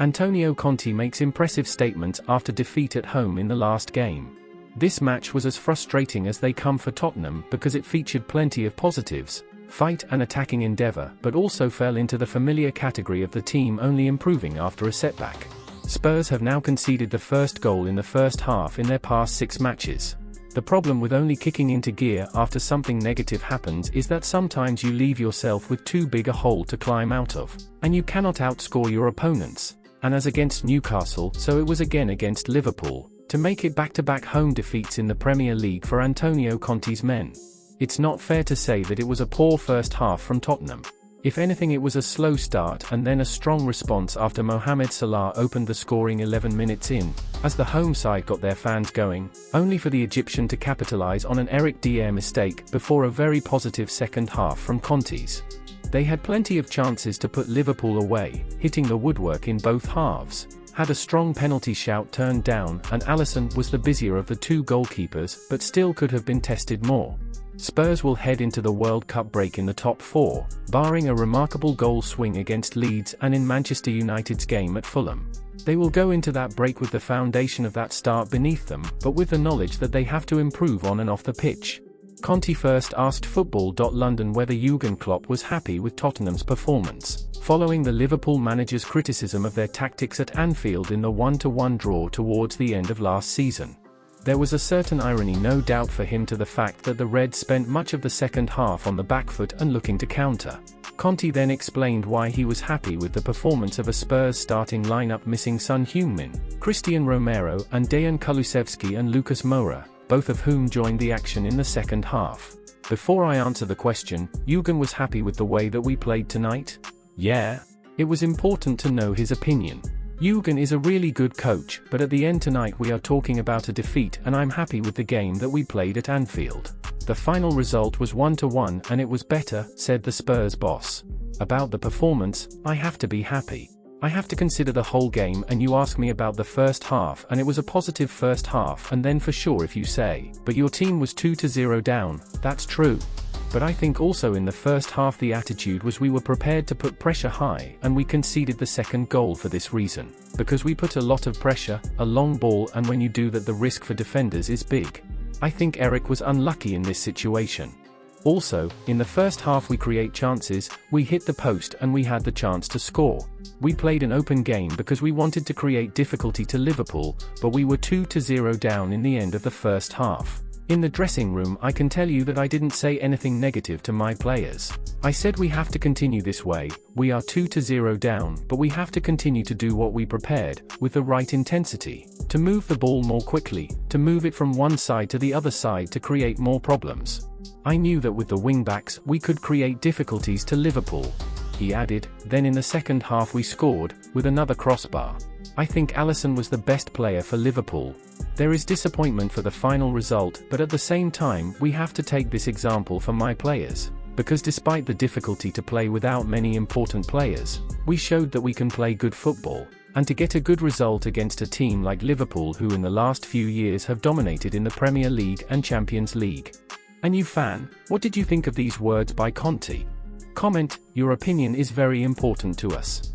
Antonio Conte makes impressive statements after defeat at home in the last game. This match was as frustrating as they come for Tottenham because it featured plenty of positives, fight and attacking endeavour, but also fell into the familiar category of the team only improving after a setback. Spurs have now conceded the first goal in the first half in their past 6 matches. The problem with only kicking into gear after something negative happens is that sometimes you leave yourself with too big a hole to climb out of, and you cannot outscore your opponents. And as against Newcastle, so it was again against Liverpool, to make it back-to-back home defeats in the Premier League for Antonio Conte's men. It's not fair to say that it was a poor first half from Tottenham. If anything, it was a slow start and then a strong response after Mohamed Salah opened the scoring 11 minutes in, as the home side got their fans going, only for the Egyptian to capitalise on an Eric Dier mistake before a very positive second half from Conte's. They had plenty of chances to put Liverpool away, hitting the woodwork in both halves, had a strong penalty shout turned down, and Alisson was the busier of the 2 goalkeepers but still could have been tested more. Spurs will head into the World Cup break in the top 4, barring a remarkable goal swing against Leeds and in Manchester United's game at Fulham. They will go into that break with the foundation of that start beneath them, but with the knowledge that they have to improve on and off the pitch. Conte first asked football.london whether Jurgen Klopp was happy with Tottenham's performance, following the Liverpool manager's criticism of their tactics at Anfield in the 1-1 draw towards the end of last season. There was a certain irony no doubt for him to the fact that the Reds spent much of the second half on the back foot and looking to counter. Conte then explained why he was happy with the performance of a Spurs starting lineup missing Son Heung-min, Christian Romero and Dejan Kulusevski and Lucas Moura, both of whom joined the action in the second half. Before I answer the question, Jurgen was happy with the way that we played tonight? Yeah. It was important to know his opinion. Jurgen is a really good coach, but at the end tonight we are talking about a defeat and I'm happy with the game that we played at Anfield. The final result was 1-1 and it was better, said the Spurs boss. About the performance, I have to be happy. I have to consider the whole game, and you ask me about the first half and it was a positive first half, and then for sure if you say, but your team was 2-0 down, that's true. But I think also in the first half the attitude was we were prepared to put pressure high, and we conceded the second goal for this reason. Because we put a lot of pressure, a long ball, and when you do that the risk for defenders is big. I think Eric was unlucky in this situation. Also, in the first half we create chances, we hit the post and we had the chance to score. We played an open game because we wanted to create difficulty to Liverpool, but we were 2-0 down in the end of the first half. In the dressing room I can tell you that I didn't say anything negative to my players. I said we have to continue this way, we are 2-0 down, but we have to continue to do what we prepared, with the right intensity, to move the ball more quickly, to move it from one side to the other side to create more problems. I knew that with the wingbacks we could create difficulties to Liverpool. He added, then in the second half we scored, with another crossbar. I think Alisson was the best player for Liverpool. There is disappointment for the final result, but at the same time we have to take this example for my players. Because despite the difficulty to play without many important players, we showed that we can play good football, and to get a good result against a team like Liverpool who in the last few years have dominated in the Premier League and Champions League. And you fan, what did you think of these words by Conte? Comment, your opinion is very important to us.